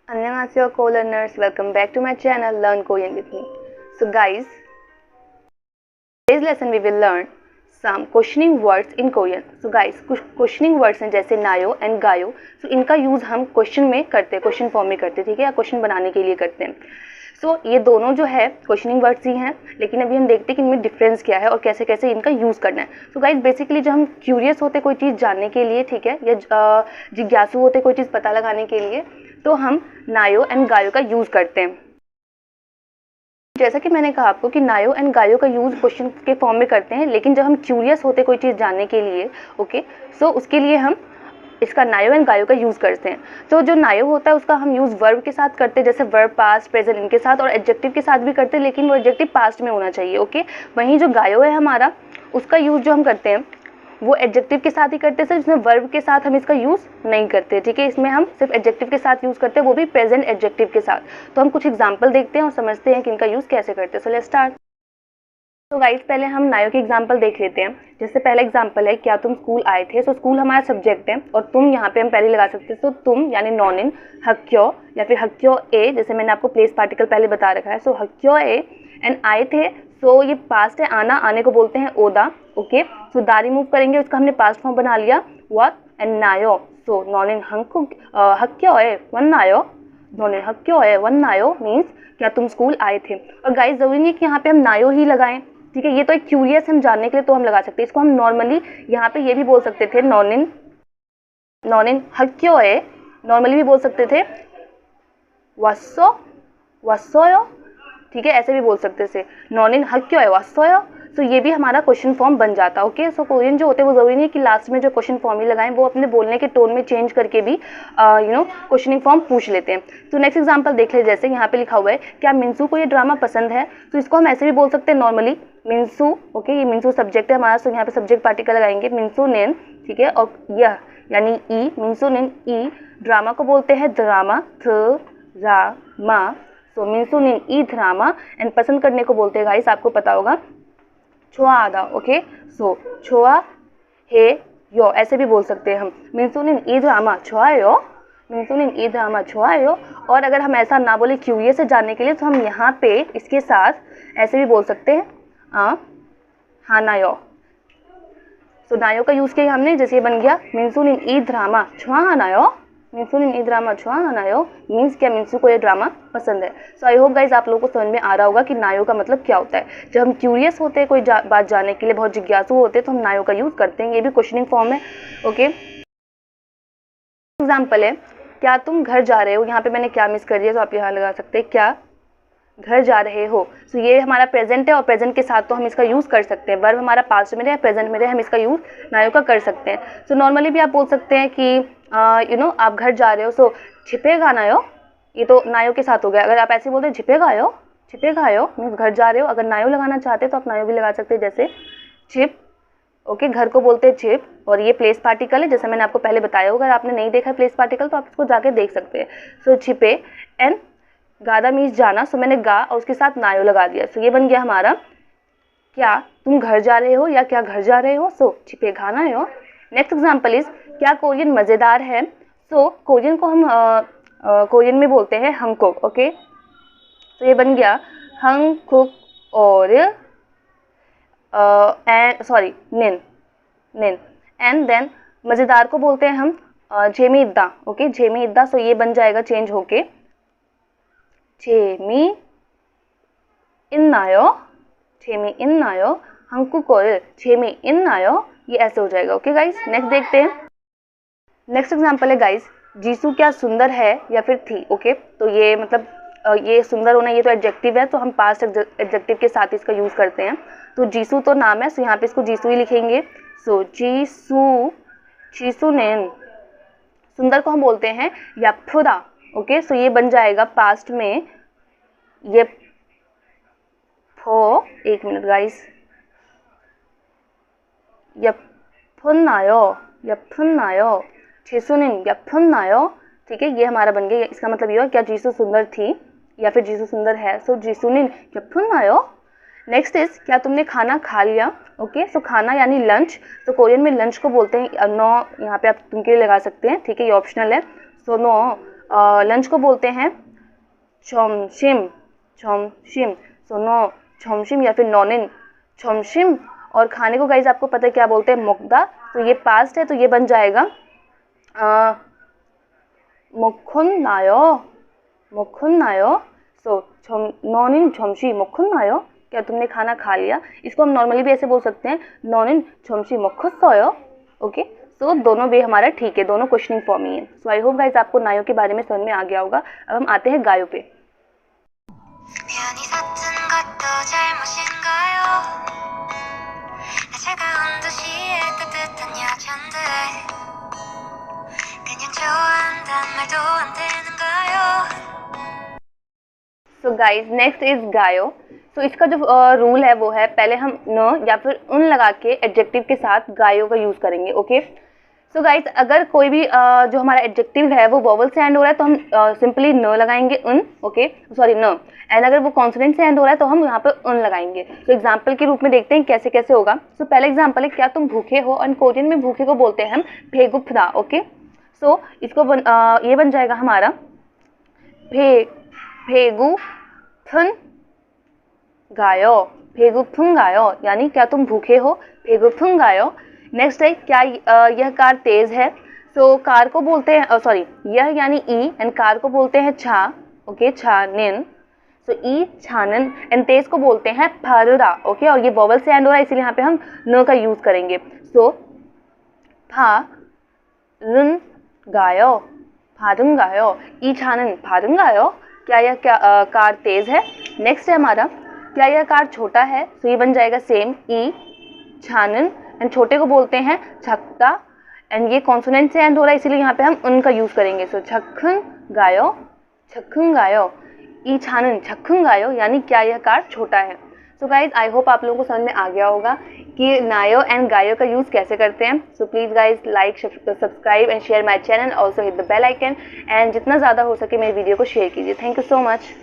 Annyeonghaseyo co-learners, welcome back to my channel Learn Korean with me. So guys, today's lesson we will learn some questioning words in Korean. So guys, कुछ questioning words हैं जैसे नायो and गायो. So इनका use हम question में करते हैं, क्वेश्चन फॉर्म में करते हैं, ठीक है, या क्वेश्चन बनाने के लिए करते हैं. सो ये दोनों जो है क्वेश्चनिंग वर्ड्स ही हैं, लेकिन अभी हम देखते हैं कि इनमें डिफरेंस क्या है और कैसे कैसे इनका यूज़ करना है. सो गाइज बेसिकली जब हम क्यूरियस होते कोई चीज़ जानने के लिए, ठीक है, या जिज्ञासु होते कोई चीज़ पता लगाने के लिए, तो हम नायो एंड गायो का यूज़ करते हैं. जैसा कि मैंने कहा आपको कि नायो एंड गायो का यूज़ क्वेश्चन के फॉर्म में करते हैं, लेकिन जब हम क्यूरियस होते कोई चीज़ जानने के लिए, ओके, सो उसके लिए हम इसका नायो एंड गायो का यूज़ करते हैं. तो जो नायो होता है उसका हम यूज़ वर्ब के साथ करते हैं, जैसे वर्ब पास्ट प्रेजेंट इनके साथ, और एडजेक्टिव के साथ भी करते हैं, लेकिन वो एडजेक्टिव पास्ट में होना चाहिए, ओके. वहीं जो गायो है हमारा, उसका यूज़ जो हम करते हैं वो एडजेक्टिव के साथ ही करते हैं, इसमें वर्ब के साथ हम इसका यूज़ नहीं करते, ठीक है. इसमें हम सिर्फ एडजेक्टिव के साथ यूज़ करते हैं, वो भी प्रेजेंट एडजेक्टिव के साथ. तो हम कुछ एग्जाम्पल देखते हैं और समझते हैं कि इनका यूज़ कैसे करते हैं. So let's start. तो गाइस पहले हम नायो की एग्जाम्पल देख लेते हैं. जैसे पहला एग्जाम्पल है, क्या तुम स्कूल आए थे. सो स्कूल हमारा सब्जेक्ट है और तुम यहाँ पे हम पहले लगा सकते हैं. तो तुम यानी नॉनिन हक्यो या फिर हक्यो ए, जैसे मैंने आपको प्लेस पार्टिकल पहले बता रखा है. सो हक्यो ए एंड आए थे. सो ये पास्ट है, आना, आने को बोलते हैं ओदा, ओके. सो दा रिमूव करेंगे, उसका हमने पास्ट फॉर्म बना लिया व्हाट एंड नायो. सो नॉनिन हक्यो ए वन नायो, नॉनिन हक्यो ए वन नायो मीन्स क्या तुम स्कूल आए थे. और गाइस जरूरी नहीं है कि यहाँ पे हम नायो ही लगाएं, ठीक है. ये तो एक क्यूरियस हम जानने के लिए तो हम लगा सकते हैं. इसको हम नॉर्मली यहाँ पे ये भी बोल सकते थे, नॉनिन हक्यो ए, नॉर्मली भी बोल सकते थे वासोयो, ठीक है, ऐसे भी बोल सकते थे नॉनिन हक्यो ए वासोयो. तो ये भी हमारा क्वेश्चन फॉर्म बन जाता, ओके. सो कोरियन जो होते हैं वो जरूरी नहीं है कि लास्ट में जो क्वेश्चन फॉर्म ही लगाएं, वो अपने बोलने के टोन में चेंज करके भी क्वेश्चनिंग फॉर्म पूछ लेते हैं. तो नेक्स्ट एग्जांपल देख ले. जैसे यहाँ पे लिखा हुआ है, क्या मिंसू को ये ड्रामा पसंद है. तो इसको हम ऐसे भी बोल सकते हैं नॉर्मली मिंसू, ओके. ये मिंसू सब्जेक्ट है हमारा, तो यहाँ पे सब्जेक्ट पार्टिकल लगाएंगे मिंसू नेन, ठीक है. और यह यानी ई, मिंसू नेन ई, ड्रामा को बोलते हैं द्रामा, मा. सो मिंसू नेन ई ड्रामा. एंड पसंद करने को बोलते हैं गाइस, आपको पता होगा छोआदा, ओके. सो छोआ हे यो, ऐसे भी बोल सकते हैं हम मिंसुनिन ई ड्रामा छोआयो, मिंसुनिन ई ड्रामा छोआयो. और अगर हम ऐसा ना बोले क्यूरियस से जानने के लिए, तो हम यहाँ पे इसके साथ ऐसे भी बोल सकते हैं हानायो. सो नायो का यूज़ किया हमने, जैसे ये बन गया मिंसुनिन ई ड्रामा छोआनायो, मिंसुनिन ई ड्रामा छोआनायो मीन्स क्या मिंसू को ये ड्रामा पसंद है. सो आई होप गाइज आप लोगों को समझ में आ रहा होगा कि नायो का मतलब क्या होता है. जब हम क्यूरियस होते हैं कोई बात जानने के लिए, बहुत जिज्ञासु होते हैं, तो हम नायो का यूज़ करते हैं. ये भी क्वेश्चनिंग फॉर्म है, ओके. एग्जाम्पल है, क्या तुम घर जा रहे हो. यहाँ पे मैंने क्या मिस कर दिया, तो आप यहाँ लगा सकते हैं क्या घर जा रहे हो. सो ये हमारा प्रेजेंट है और प्रेजेंट के साथ तो हम इसका यूज़ कर सकते हैं. वर्ब हमारा पास्ट में रहे, प्रेजेंट में रहे, हम इसका यूज़ नायो का कर सकते हैं. सो नॉर्मली भी आप बोल सकते हैं कि आप घर जा रहे हो. सो छिपेगा नायो, ये तो नायो के साथ हो गया. अगर आप ऐसे बोलते हैं छिपेगा आयो मीन्स घर जा रहे हो. अगर नायो लगाना चाहते हैं तो आप नायो भी लगा सकते हैं, जैसे छिप, ओके. घर को बोलते हैं छिप. और ये प्लेस पार्टिकल है, जैसे मैंने आपको पहले बताया होगा. अगर आपने नहीं देखा प्लेस पार्टिकल तो आप इसको जाके देख सकते हैं. सो छिपे एंड गादा मीन्स जाना. सो मैंने गा और उसके साथ नायो लगा दिया. सो ये बन गया हमारा क्या तुम घर जा रहे हो या क्या घर जा रहे हो. सो छिपे गाना हो. नेक्स्ट एग्जाम्पल इज, क्या कोरियन मज़ेदार है. सो कोरियन को हम कोरियन में बोलते हैं हंगकुक, ओके. तो ये बन गया हंगकुक और निन. एंड देन मज़ेदार को बोलते हैं हम जेमीदा, ओके, जेमीदा. सो ये बन जाएगा चेंज होके जेमी इन्नायो, 한국어를 재미있나요. ये ऐसे हो जाएगा, ओके गाइस. नेक्स्ट देखते हैं. नेक्स्ट एग्जांपल है गाइस, जीसू क्या सुंदर है या फिर थी, ओके. तो ये मतलब ये सुंदर होना, ये तो एडजेक्टिव है, तो हम पास्ट एडजेक्टिव के साथ इसका यूज़ करते हैं. तो जीसू तो नाम है, सो यहाँ पे इसको जीसू ही लिखेंगे. सो जीसू नेन, सुंदर को हम बोलते हैं याफुदा, ओके. सो ये बन जाएगा पास्ट में ये एक मिनट गाइस, 예쁜나요, जीसूनिन 예쁜나요, ठीक है. ये हमारा बन गया. इसका मतलब ये है क्या जीसू सुंदर थी या फिर जीसू सुंदर है. सो जीसूनिन 예쁜나요. नेक्स्ट इज, क्या तुमने खाना खा लिया, ओके. सो खाना यानी लंच. तो कोरियन में लंच को बोलते हैं नो. यहाँ पे आप तुम के लिए लगा सकते हैं, ठीक है, ये ऑप्शनल है. सो नो लंच को बोलते हैं 점심, 점심, सो नो 점심 या फिर नॉनिन 점심। और खाने को गाइज आपको पता है क्या बोलते हैं, 먹다। तो ये पास्ट है तो ये बन जाएगा 먹었나요, 먹었나요। सो 너는 점심 먹었나요, क्या तुमने खाना खा लिया। इसको हम नॉर्मली भी ऐसे बोल सकते हैं, 너는 점심 먹었어요। ओके, सो दोनों वे हमारा ठीक है, दोनों क्वेश्चनिंग फॉर्म ही है। सो आई होप गाइज आपको नायो के बारे में समझ में आ गया होगा। अब हम आते हैं गायो पे। सो गाइज नेक्स्ट इज गायो। सो इसका जो रूल है वो है, पहले हम न या फिर उन लगा के एडजेक्टिव के साथ गायो का यूज करेंगे। ओके, सो गाइज अगर कोई भी जो हमारा एडजेक्टिव है वो वोवल से एंड हो रहा है तो हम सिंपली न लगाएंगे, उन। ओके, सॉरी न। एंड अगर वो कॉन्सोनेंट से एंड हो रहा है तो हम यहाँ पे उन लगाएंगे। तो एग्जाम्पल के रूप में देखते हैं कैसे कैसे होगा। सो पहला एग्जाम्पल है, क्या तुम भूखे हो। और कोरियन में भूखे को बोलते हैं हम भेगुप्फदा। ओके, सो इसको ये बन जाएगा हमारा भेगु픈가요, भेगु픈가요, यानी क्या तुम भूखे हो, भेगु픈가요। नेक्स्ट है, क्या यह कार तेज है। सो कार को बोलते हैं सॉरी यह यानी ई, एंड कार को बोलते हैं छा। ओके, छानिन। So E छानन। एंड तेज को बोलते हैं फारुरा। ओके, और ये वोवल से एंड हो रहा है इसलिए यहाँ पे हम न का यूज करेंगे। सो फारुनगा요, फारुनगा요, ई छानन फारुनगा요, क्या यह कार तेज है। नेक्स्ट है हमारा, क्या यह कार छोटा है। तो ये बन जाएगा सेम, ई छानन। एंड छोटे को बोलते हैं छक्का, एंड ये कॉन्सोनेंट से एंड हो रहा है इसीलिए यहाँ पे हम उनका यूज करेंगे। सो छक्खनगा요, छक्खनगा요, ई छानन छक्खनगा요, यानी क्या यह कार छोटा है। सो गाइज आई होप आप लोगों को समझ में आ गया होगा कि नायो एंड गायो का यूज़ कैसे करते हैं। So please guys like, subscribe and share my channel, also hit the bell icon, and जितना ज़्यादा हो सके मेरी वीडियो को शेयर कीजिए। Thank you so much.